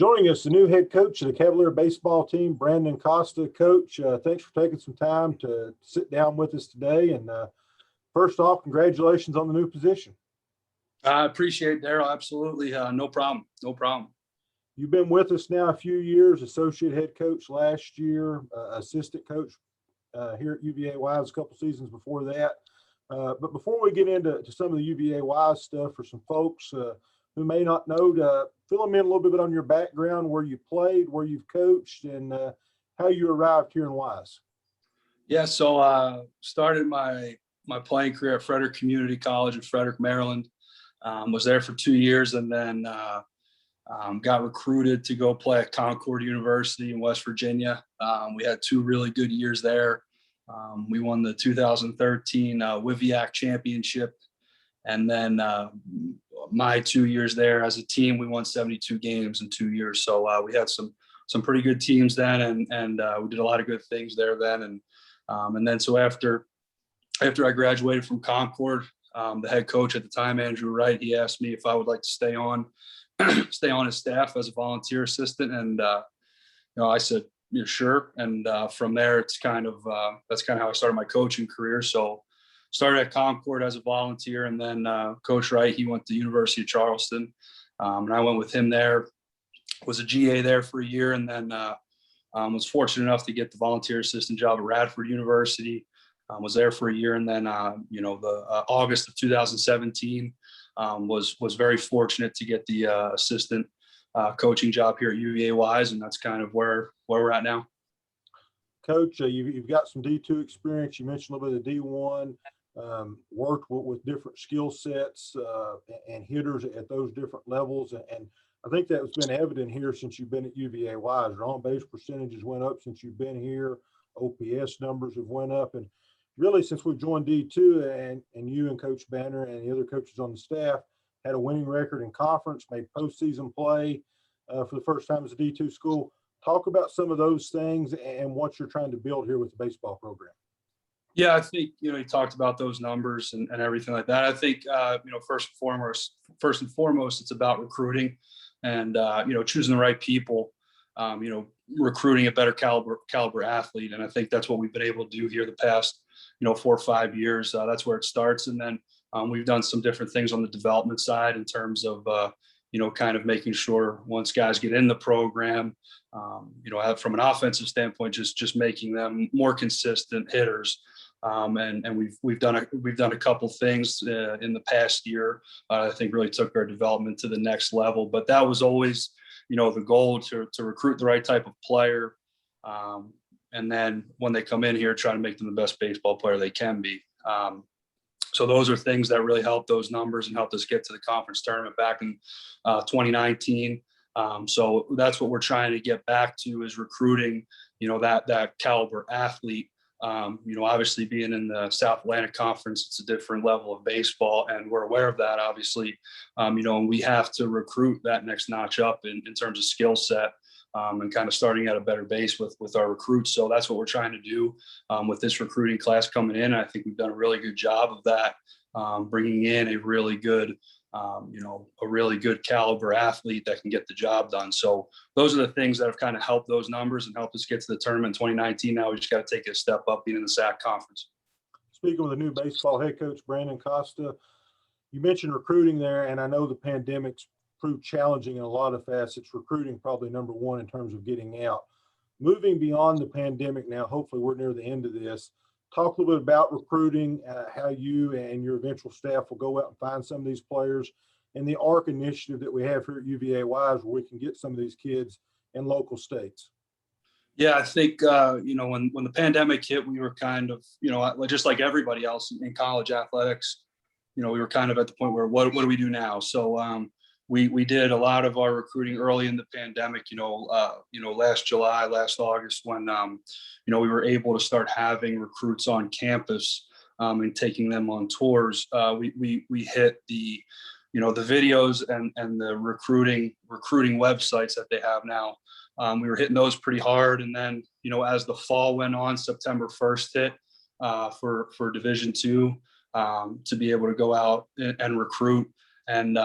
Joining us, the new head coach of the Cavalier baseball team, Brandon Costa. Coach, thanks for taking some time to sit down with us today. And first off, congratulations on the new position. I appreciate it, Daryl. Absolutely. No problem. No problem. You've been with us now a few years, associate head coach last year, assistant coach here at UVA-Wise a couple seasons before that. But before we get into some of the UVA-Wise stuff for some folks who may not know, fill them in a little bit on your background, where you played, where you've coached, and how you arrived here in Wise. Yeah, so started my playing career at Frederick Community College in Frederick, Maryland. Was there for 2 years, and then got recruited to go play at Concord University in West Virginia. We had 2 really good years there. We won the 2013 WIVIAC championship. And then my 2 years there as a team, we won 72 games in 2 years. So we had some pretty good teams then, and we did a lot of good things there then. And then so after I graduated from Concord, the head coach at the time, Andrew Wright, he asked me if I would like to stay on his staff as a volunteer assistant. And I said, yeah, sure. And from there, it's that's kind of how I started my coaching career. So started at Concord as a volunteer, and then Coach Wright, he went to the University of Charleston, and I went with him there. Was a GA there for a year, and then was fortunate enough to get the volunteer assistant job at Radford University. Was there for a year, and then the August of 2017 was very fortunate to get the assistant coaching job here at UVA-Wise, and that's kind of where we're at now. Coach, you've got some D2 experience. You mentioned a little bit of D1. Worked with different skill sets and hitters at those different levels, and I think that's been evident here since you've been at UVA-Wise. Your on-base percentages went up since you've been here. OPS numbers have went up, and really since we've joined D2, and you and Coach Banner and the other coaches on the staff had a winning record in conference, made postseason play for the first time as a D2 school. Talk about some of those things and what you're trying to build here with the baseball program. Yeah, I think, you talked about those numbers and everything like that. I think, first and foremost, it's about recruiting and, choosing the right people, recruiting a better caliber athlete. And I think that's what we've been able to do here the past, 4 or 5 years. That's where it starts. And then we've done some different things on the development side in terms of, kind of making sure once guys get in the program, from an offensive standpoint, just making them more consistent hitters. And we've done a couple things in the past year. I think really took our development to the next level. But that was always, the goal to recruit the right type of player, and then when they come in here, try to make them the best baseball player they can be. So those are things that really helped those numbers and helped us get to the conference tournament back in 2019. So that's what we're trying to get back to, is recruiting, that caliber athlete. Obviously being in the South Atlantic Conference, it's a different level of baseball, and we're aware of that, obviously. And we have to recruit that next notch up in terms of skill set, and kind of starting at a better base with our recruits. So that's what we're trying to do with this recruiting class coming in. I think we've done a really good job of that, bringing in a really good caliber athlete that can get the job done. So those are the things that have kind of helped those numbers and helped us get to the tournament in 2019. Now we just got to take a step up being in the SAC conference. Speaking with the new baseball head coach, Brandon Costa, you mentioned recruiting there, and I know the pandemic's proved challenging in a lot of facets. Recruiting probably number one in terms of getting out. Moving beyond the pandemic now, hopefully we're near the end of this. Talk a little bit about recruiting, how you and your eventual staff will go out and find some of these players, and the ARC initiative that we have here at UVA-Wise, where we can get some of these kids in local states. Yeah, I think, when the pandemic hit, we were kind of, just like everybody else in college athletics, we were kind of at the point where what do we do now? So we did a lot of our recruiting early in the pandemic, last July, last August, when, we were able to start having recruits on campus and taking them on tours. We hit the videos and the recruiting websites that they have now. We were hitting those pretty hard. And then, as the fall went on, September 1st hit for Division II, to be able to go out and recruit And,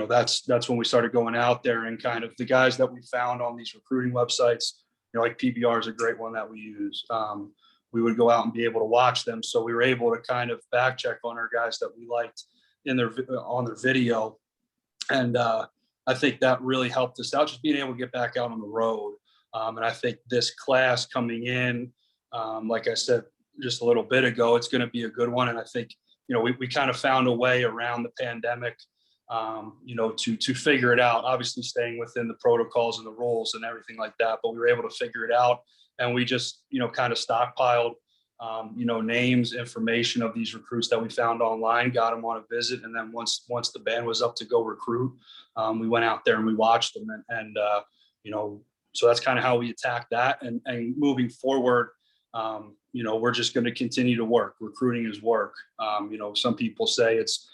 that's when we started going out there, and kind of the guys that we found on these recruiting websites, like PBR is a great one that we use. We would go out and be able to watch them. So we were able to kind of back check on our guys that we liked on their video. And I think that really helped us out, just being able to get back out on the road. And I think this class coming in, like I said just a little bit ago, it's going to be a good one. And I think, we kind of found a way around the pandemic, to figure it out, obviously staying within the protocols and the rules and everything like that. But we were able to figure it out, and we just, kind of stockpiled, names, information of these recruits that we found online, got them on a visit. And then once the band was up to go recruit, we went out there and we watched them. And so that's kind of how we attacked that. And moving forward, we're just going to continue to work. Recruiting is work. Some people say it's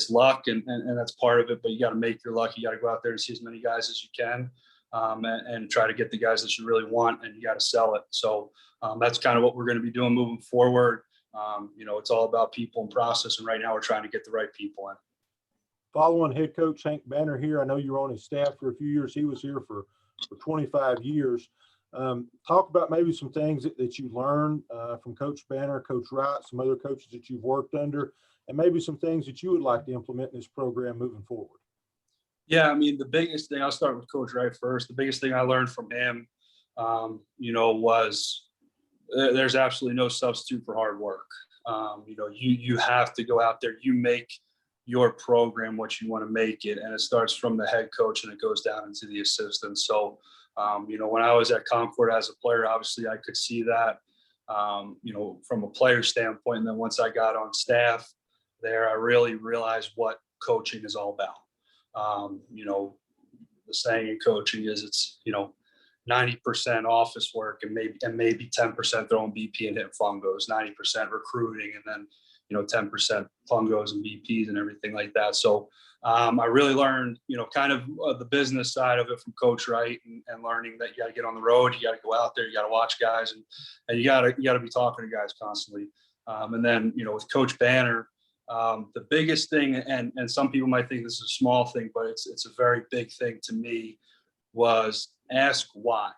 luck, and that's part of it, but you got to make your luck. You got to go out there and see as many guys as you can, and try to get the guys that you really want, and you got to sell it. So that's kind of what we're going to be doing moving forward. It's all about people and process, and right now we're trying to get the right people in. Following head coach Hank Banner here, I know you were on his staff for a few years. He was here for 25 years. Talk about maybe some things that you learned from Coach Banner, Coach Wright, some other coaches that you've worked under, and maybe some things that you would like to implement in this program moving forward. Yeah, I mean, the biggest thing, I'll start with Coach Wright first. The biggest thing I learned from him, was there's absolutely no substitute for hard work. You have to go out there, you make your program what you want to make it, and it starts from the head coach and it goes down into the assistants. So, when I was at Concord as a player, obviously I could see that, from a player standpoint. And then once I got on staff there, I really realized what coaching is all about. The saying in coaching is it's, 90% office work and maybe 10% throwing BP and hitting fungos, 90% recruiting, and then, 10% fungos and BPs and everything like that. So I really learned, kind of the business side of it from Coach Wright, and learning that you got to get on the road, you got to go out there, you got to watch guys, and you got to be talking to guys constantly. And then, with Coach Banner, the biggest thing, and some people might think this is a small thing, but it's a very big thing to me, was ask why.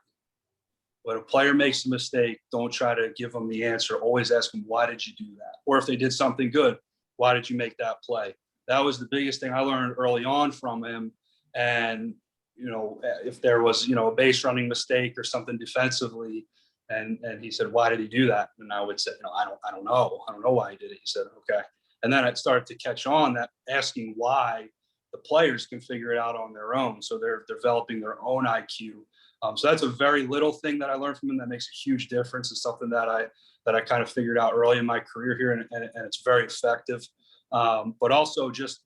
When a player makes a mistake, don't try to give them the answer. Always ask them, why did you do that? Or if they did something good, why did you make that play? That was the biggest thing I learned early on from him. And, if there was, a base running mistake or something defensively, and he said, why did he do that? And I would say, I don't know. I don't know why he did it. He said, okay. And then it started to catch on that asking why, the players can figure it out on their own. So they're developing their own IQ. So that's a very little thing that I learned from him that makes a huge difference. It's something that I kind of figured out early in my career here, and it's very effective. But also just,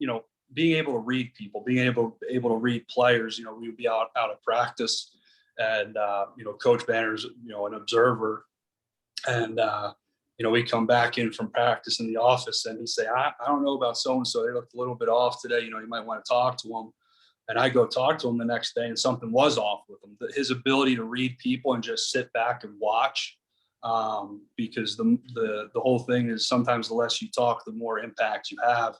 being able to read people, being able to read players. We would be out of practice, and Coach Banner's an observer, and we come back in from practice in the office, and he say, I don't know about so and so. They looked a little bit off today. You might want to talk to them. And I go talk to him the next day, and something was off with him. His ability to read people and just sit back and watch, because the whole thing is sometimes the less you talk, the more impact you have.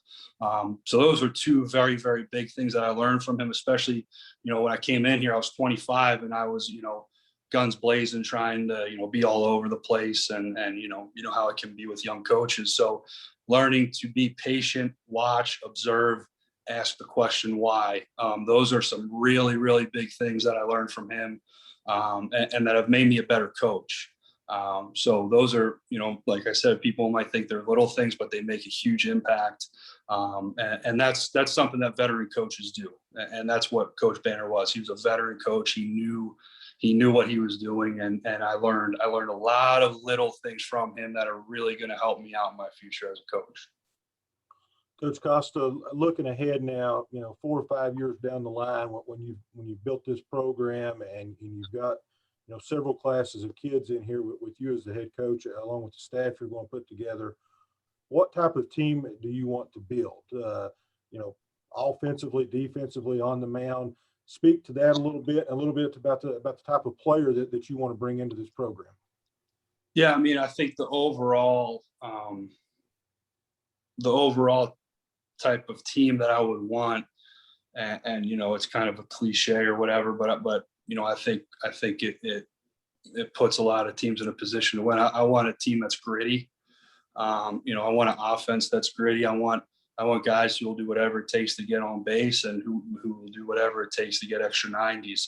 So those are two very, very big things that I learned from him, especially, when I came in here, I was 25 and I was, guns blazing, trying to, be all over the place. And how it can be with young coaches. So learning to be patient, watch, observe, ask the question why. Those are some really, really big things that I learned from him, and that have made me a better coach. So those are, like I said, people might think they're little things, but they make a huge impact. And that's something that veteran coaches do. And that's what Coach Banner was. He was a veteran coach. He knew what he was doing. And I learned a lot of little things from him that are really going to help me out in my future as a coach. Coach Costa, looking ahead now, 4 or 5 years down the line, when you've built this program and you've got, several classes of kids in here with you as the head coach, along with the staff you're going to put together, what type of team do you want to build? Offensively, defensively, on the mound. Speak to that a little bit about the type of player that you want to bring into this program. Yeah, I mean, I think the overall type of team that I would want. And you know, it's kind of a cliche or whatever, but you know, I think it puts a lot of teams in a position to win. I want a team that's gritty. You know, I want an offense that's gritty. I want guys who will do whatever it takes to get on base and who will do whatever it takes to get extra 90s.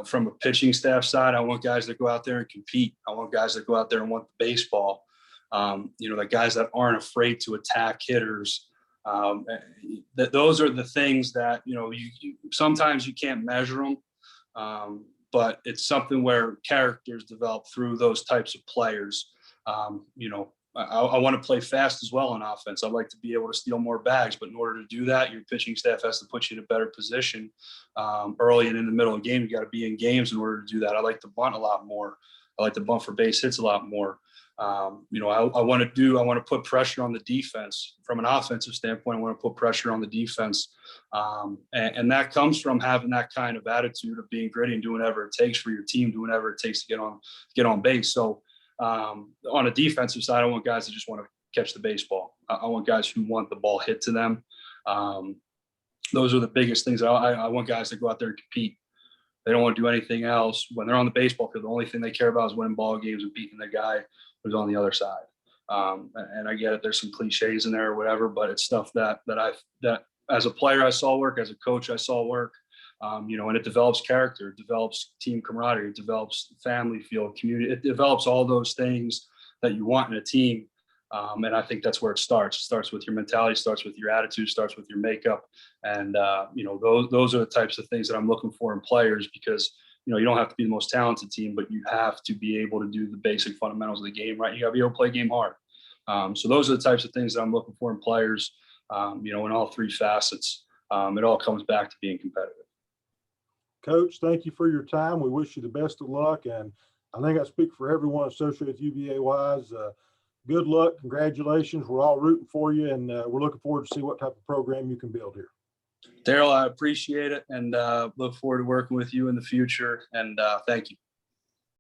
From a pitching staff side, I want guys that go out there and compete. I want guys that go out there and want the baseball. You know, the guys that aren't afraid to attack hitters. Those are the things that, you know, you sometimes you can't measure them, but it's something where characters develop through those types of players. You know, I want to play fast as well on offense. I'd like to be able to steal more bags, but in order to do that, your pitching staff has to put you in a better position early and in the middle of the game. You got to be in games in order to do that. I like to bunt a lot more. I like to bunt for base hits a lot more. You know, I want to put pressure on the defense from an offensive standpoint. I want to put pressure on the defense. And that comes from having that kind of attitude of being gritty and doing whatever it takes for your team, doing whatever it takes to get on base. So on a defensive side, I want guys that just want to catch the baseball. I want guys who want the ball hit to them. Those are the biggest things. I want guys to go out there and compete. They don't want to do anything else. When they're on the baseball field, the only thing they care about is winning ball games and beating the guy who's on the other side. And I get it. There's some cliches in there or whatever, but it's stuff that as a player I saw work, as a coach I saw work. You know, and it develops character, it develops team camaraderie, it develops family feel, community. It develops all those things that you want in a team. And I think that's where it starts. It starts with your mentality, starts with your attitude, starts with your makeup. And, you know, those are the types of things that I'm looking for in players because, you know, you don't have to be the most talented team, but you have to be able to do the basic fundamentals of the game, right? You got to be able to play a game hard. So those are the types of things that I'm looking for in players, you know, in all three facets. It all comes back to being competitive. Coach, thank you for your time. We wish you the best of luck. And I think I speak for everyone associated with UVA Wise. Good luck. Congratulations. We're all rooting for you. And we're looking forward to see what type of program you can build here. Daryl, I appreciate it and look forward to working with you in the future. And thank you.